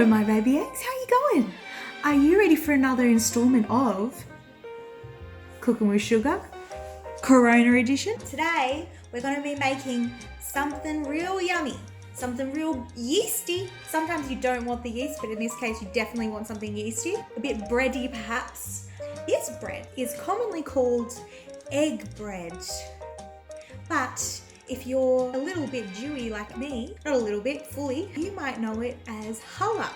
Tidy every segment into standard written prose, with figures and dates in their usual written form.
my baby eggs, how you going? Are you ready for another installment of Cooking with Sugar, Corona edition? Today, we're going to be making something real yummy, something real yeasty. Sometimes you don't want the yeast, but in this case, you definitely want something yeasty. A bit bready, perhaps. This bread is commonly called egg bread, but if you're a little bit Jewy like me, not a little bit, fully, you might know it as challah.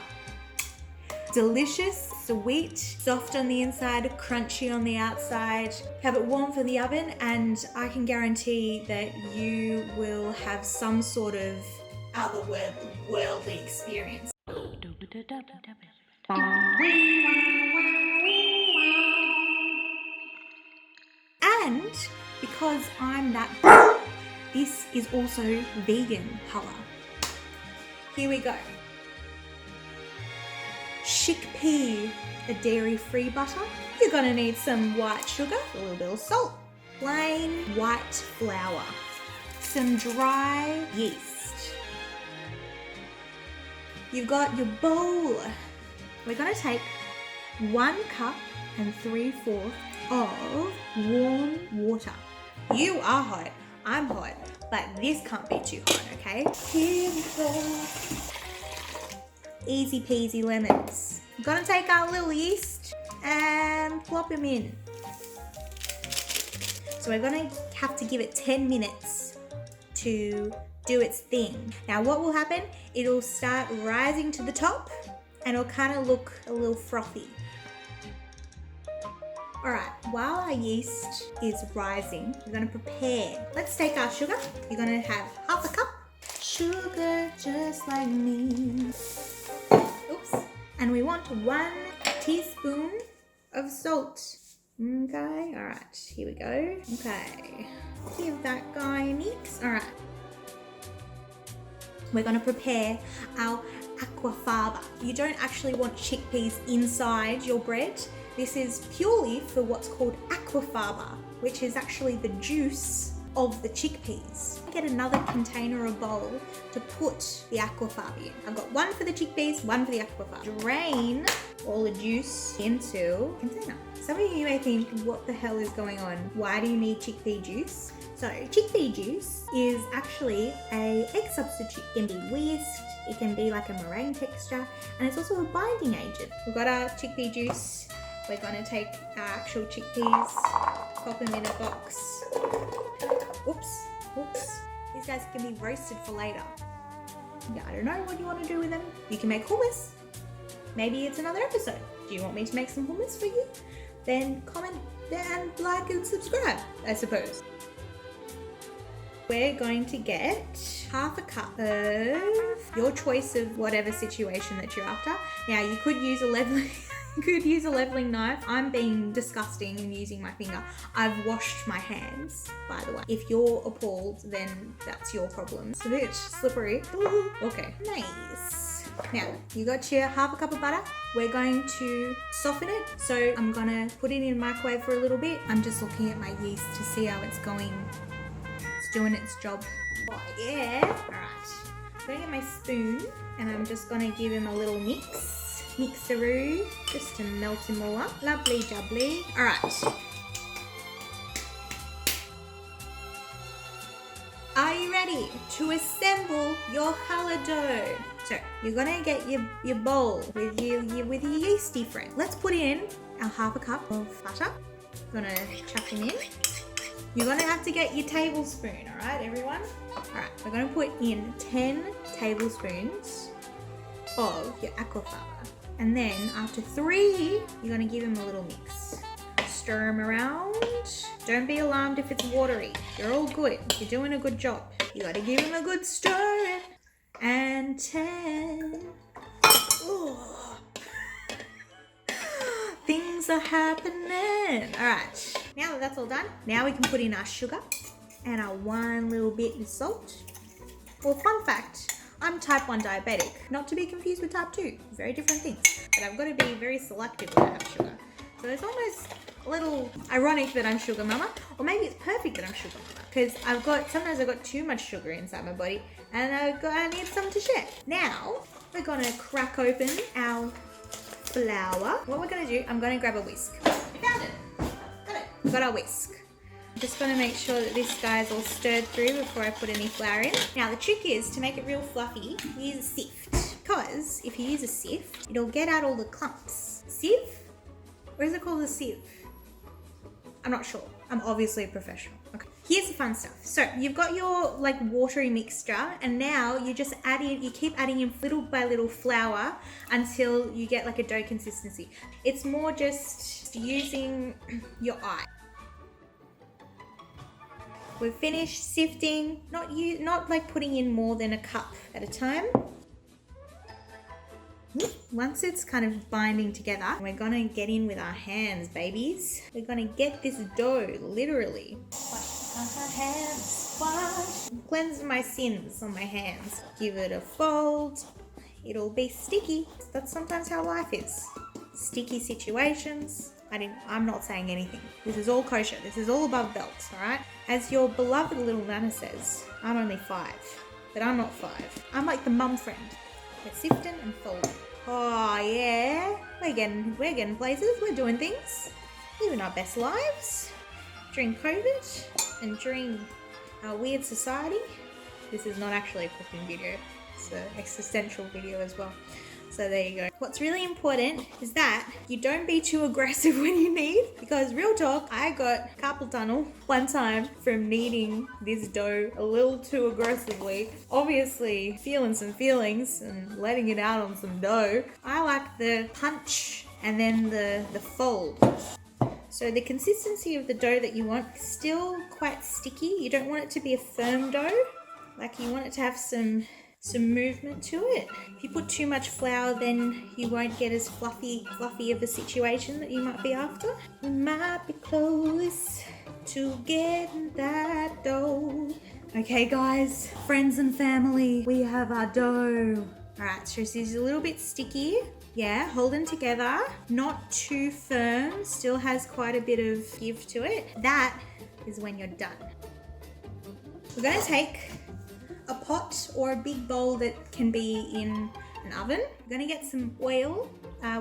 Delicious, sweet, soft on the inside, crunchy on the outside. Have it warm for the oven and I can guarantee that you will have some sort of otherworldly experience. And because I'm that, this is also vegan challah. Here we go. Chickpea, a dairy-free butter. You're gonna need some white sugar, a little bit of salt, plain white flour, some dry yeast. You've got your bowl. We're gonna take 1 cup and 3/4 of warm water. You are hot, I'm hot, but this can't be too hot, okay? Here we go. Easy peasy lemons. We're gonna take our little yeast and plop them in. So we're gonna have to give it 10 minutes to do its thing. Now what will happen, it'll start rising to the top and it'll kind of look a little frothy. Alright, while our yeast is rising, we're gonna prepare. Let's take our sugar. You're gonna have 1/2 cup. Sugar just like me. Oops. And we want 1 teaspoon of salt. Okay, alright, here we go. Okay, give that guy a mix. Alright. We're gonna prepare our aquafaba. You don't actually want chickpeas inside your bread. This is purely for what's called aquafaba, which is actually the juice of the chickpeas. Get another container or bowl to put the aquafaba in. I've got 1 for the chickpeas, 1 for the aquafaba. Drain all the juice into a container. Some of you may think, what the hell is going on? Why do you need chickpea juice? So chickpea juice is actually an egg substitute. It can be whisked, it can be like a meringue texture, and it's also a binding agent. We've got our chickpea juice. We're gonna take our actual chickpeas, pop them in a box. Oops. These guys can be roasted for later. Yeah, I don't know what you want to do with them. You can make hummus. Maybe it's another episode. Do you want me to make some hummus for you? Then comment and like and subscribe, I suppose. We're going to get 1/2 cup of your choice of whatever situation that you're after. Now you could use a leveling knife. I'm being disgusting and using my finger. I've washed my hands, by the way. If you're appalled, then that's your problem. It's a bit slippery. Okay, nice. Now, you got your 1/2 cup of butter. We're going to soften it. So I'm gonna put it in the microwave for a little bit. I'm just looking at my yeast to see how it's going. It's doing its job. Oh yeah, all right. I'm gonna get my spoon and I'm just gonna give him a little mixeroo, just to melt him all up. Lovely jubbly. All right. Are you ready to assemble your challah dough? So you're gonna get your bowl with your yeasty friend. Let's put in our 1/2 cup of butter. Gonna chuck him in. You're gonna have to get your tablespoon, all right, everyone? All right, we're gonna put in 10 tablespoons of your aquafaba. And then after 3, you're gonna give him a little mix. Stir him around. Don't be alarmed if it's watery. You're all good. You're doing a good job. You gotta give him a good stir. And 10. Ooh. Things are happening. All right, now that that's all done, now we can put in our sugar and our 1 little bit of salt. Well, fun fact, I'm type 1 diabetic, not to be confused with type 2, very different things. But I've got to be very selective when I have sugar. So it's almost a little ironic that I'm sugar mama, or maybe it's perfect that I'm sugar mama, because sometimes I've got too much sugar inside my body and I need some to share. Now, we're gonna crack open our flour. What we're gonna do, I'm gonna grab a whisk. I found it. Got it. Got our whisk. Just gonna make sure that this guy's all stirred through before I put any flour in. Now the trick is to make it real fluffy, use a sift. Because if you use a sift, it'll get out all the clumps. Sieve? Or is it called a sieve? I'm not sure. I'm obviously a professional. Okay. Here's the fun stuff. So you've got your like watery mixture, and now you just add in, you keep adding in little by little flour until you get like a dough consistency. It's more just using your eye. We've finished sifting, not like putting in more than a cup at a time. Once it's kind of binding together, we're gonna get in with our hands, babies. We're gonna get this dough, literally. Wash our hands, wash. Cleanse my sins on my hands. Give it a fold. It'll be sticky. That's sometimes how life is. Sticky situations. I'm not saying anything. This is all kosher. This is all above belt, all right? As your beloved little Nana says, I'm only 5, but I'm not 5. I'm like the mum friend. We're sifting and folding. Oh yeah, we're getting places. We're doing things, living our best lives during COVID and during our weird society. This is not actually a cooking video; it's an existential video as well. So there you go. What's really important is that you don't be too aggressive when you knead, because real talk, I got carpal tunnel one time from kneading this dough a little too aggressively. Obviously feeling some feelings and letting it out on some dough. I like the punch and then the fold. So the consistency of the dough that you want is still quite sticky. You don't want it to be a firm dough. Like you want it to have some movement to it. If you put too much flour, then you won't get as fluffy of a situation that you might be after. We might be close to getting that dough. Okay guys, friends and family, we have our dough. Alright, so this is a little bit sticky. Yeah, holding together, not too firm, still has quite a bit of give to it. That is when you're done. We're gonna take a pot or a big bowl that can be in an oven. We're gonna get some oil,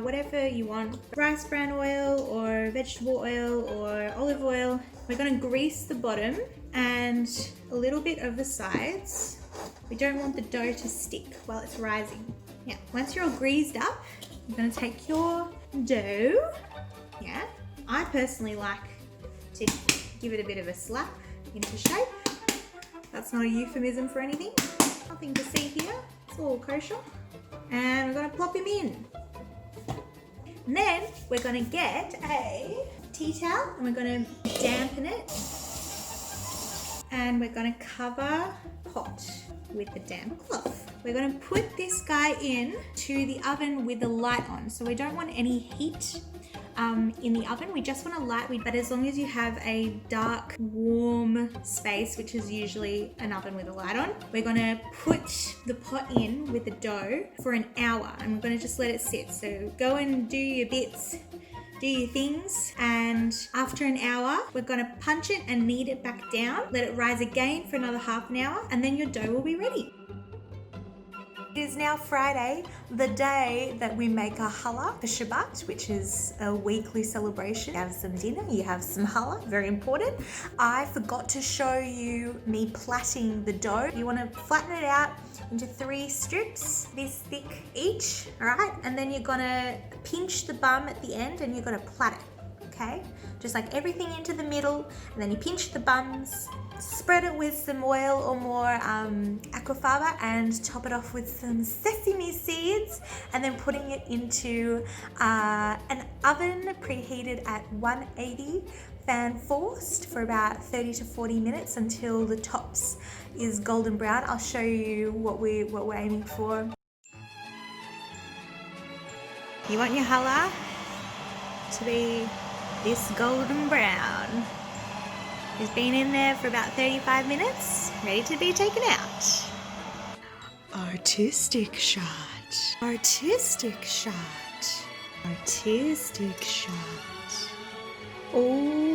whatever you want, rice bran oil or vegetable oil or olive oil. We're gonna grease the bottom and a little bit of the sides. We don't want the dough to stick while it's rising. Yeah, once you're all greased up, you're gonna take your dough. Yeah, I personally like to give it a bit of a slap into shape. That's not a euphemism for anything. Nothing to see here. It's all kosher. And we're gonna plop him in. And then we're gonna get a tea towel and we're gonna dampen it. And we're gonna cover the pot with the damp cloth. We're gonna put this guy in to the oven with the light on. So we don't want any heat in the oven. We just want a light, but as long as you have a dark, warm space, which is usually an oven with a light on, we're gonna put the pot in with the dough for an hour and we're gonna just let it sit. So go and do your bits, do your things, and after an hour, we're gonna punch it and knead it back down, let it rise again for another half an hour, and then your dough will be ready. It is now Friday, the day that we make our challah for Shabbat, which is a weekly celebration. You have some dinner, you have some challah, very important. I forgot to show you me plaiting the dough. You want to flatten it out into 3 strips, this thick each, all right? And then you're gonna pinch the bum at the end and you're gonna plait it, okay? Just like everything into the middle, and then you pinch the bums, spread it with some oil or more aquafaba and top it off with some sesame seeds, and then putting it into an oven preheated at 180 fan forced for about 30 to 40 minutes until the tops is golden brown. I'll show you what we're aiming for. You want your challah to be this golden brown. It's been in there for about 35 minutes, ready to be taken out. Artistic shot. Artistic shot. Artistic shot. Oh